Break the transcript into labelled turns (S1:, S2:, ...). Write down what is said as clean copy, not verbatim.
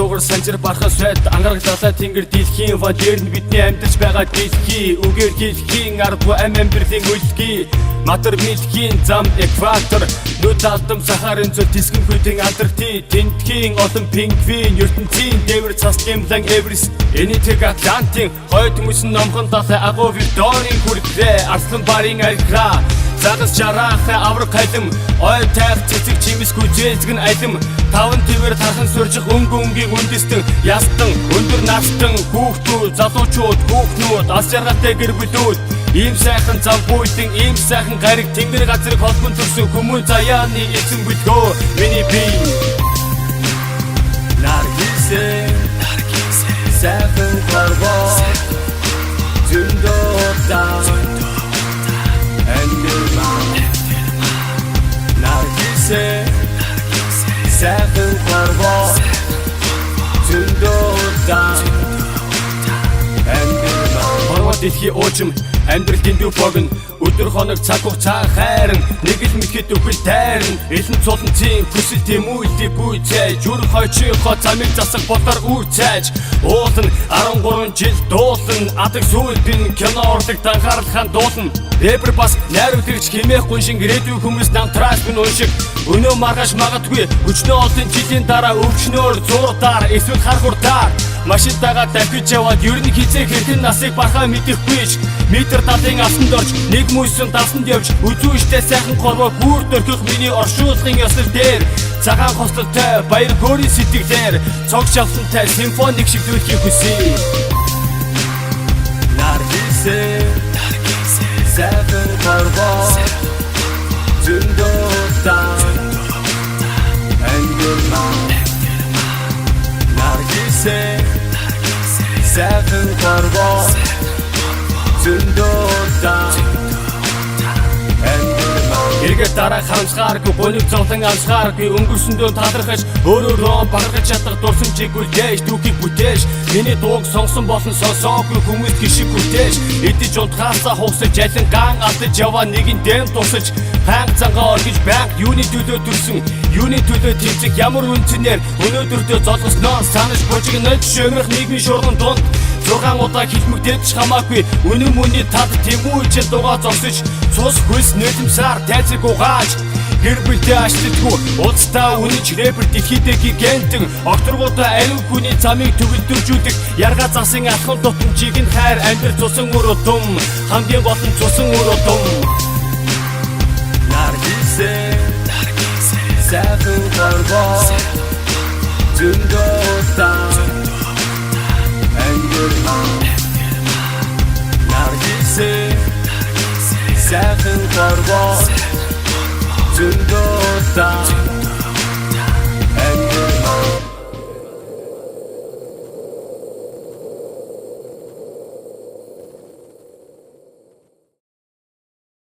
S1: цуугар санжир барахаас сайд ангарагдлаа тэнгэр дэлхийн ва дээр нь бидний амьдарч байгаа дэлхий үгээр хэлхийн аргагүй амьдралын үлгий матер милхийн зам экватор нүд алдам сахарын зөв тисгэн хүйтэн антарктик тентхийн олон пингвин ертөнцийн дээвэр цас гэмлэн эверест энэтэг атлантын хойд мөсөн номхон дахь агуу викторийн хүртлээ арслан барын алгра загас жарах авраг халим ой тайх цэцэг чимэс гүжээзгэн алим таван твэр тархан суржих өнгөнгийн үндэстэн ястан өндөр настан хүүхдүүд залуучууд хүүхнүүд ас жаргалтай гэр бүлүүд ийм сайхан зам бүйтэн ийм сайхан гариг тэнгэр газрыг холбон төрсөн хүмүүн заяаны эзэн бүлгөө миний бие наргисе сайхан гарбоо зөндөөта наргисе сайхан гарбоо зөндөөта дэлхий уужим амьдрал дэндүү богн өдөр хоног цаг хугацаа хайран нэг л мэхэд өвөл тайран элэн цуланцын хүсэл тэмүүлдэг гүйцээж жүр хойчийнхоо замыг засах бодор үрцээж уулан 13 жил дуулан адаг сүйдэн кино урлаг данхаарлахаан дуулан рэпер бас найруулагч хэмээхгүй шин гэрээдүү хүмүүс намтраас минь уншиг өнөө маргааш магадгүй өчнөө олон жилийн дараа өвчнөөр зурдаар эсвэл хар хурдаар машинтайгаа давхиж яваад ер нь хизээ хэрхэн насыг бархаа мэдэхгүйч метр талын асанд орж нэг мөсөн давсанд явж үзүүштэй сайхан горвоо бүр дөрхөх миний оршуулгын ёслол дээр цагаан хостолтой баяр хөөрийн сэтгэлээр цогч авсантай симфоник шиглүүлэхийг хүсье наргисе сайхан горвоо зөндөөта наргисе сайхан горвоо зөндөөта эргээд дараа харамсгааргүй гониг зовлон амсгааргүй өнгөрсөндөө талархаж өөрөөрөө багаргаж чадах дурсамжийг үлдээж түүхийг бүтээж миний дууг сонсон болон сонсоогүй хүмүүст гişиг бүтээж эдэж унтахаасаа хугасаж алингаан алдаж яваа нэгэн дэм тусаж хаанг цангаа оргиж байг юуны төлөө төрсөн юуны төлөө тэмцэх ямар үнцнээр өнөөдөрдөө золгосноо санаж бужигнаж шөмрөх нийгмийн шуурган дунд 6 удаа хилмэгдэж хамаагүй үнэн мөний тал тэмүүлж дугаа зогсож цус хөлс нөлмсаар тайцыг угааж гэр бүлтэй ачлалгүй уцтаа үнэж рэпер дэлхийдээ гигантэн окторгуудаа ариун хүний замыг төгөлдөржүүлэх ярга засын алхам тутамжийг нь хайр амьдрал цусан өр удам хамгийн гол нь цусан өр удам наргисе сайхан гарбоо зөндөөта наргисе сайхан гарбоо зөндөөта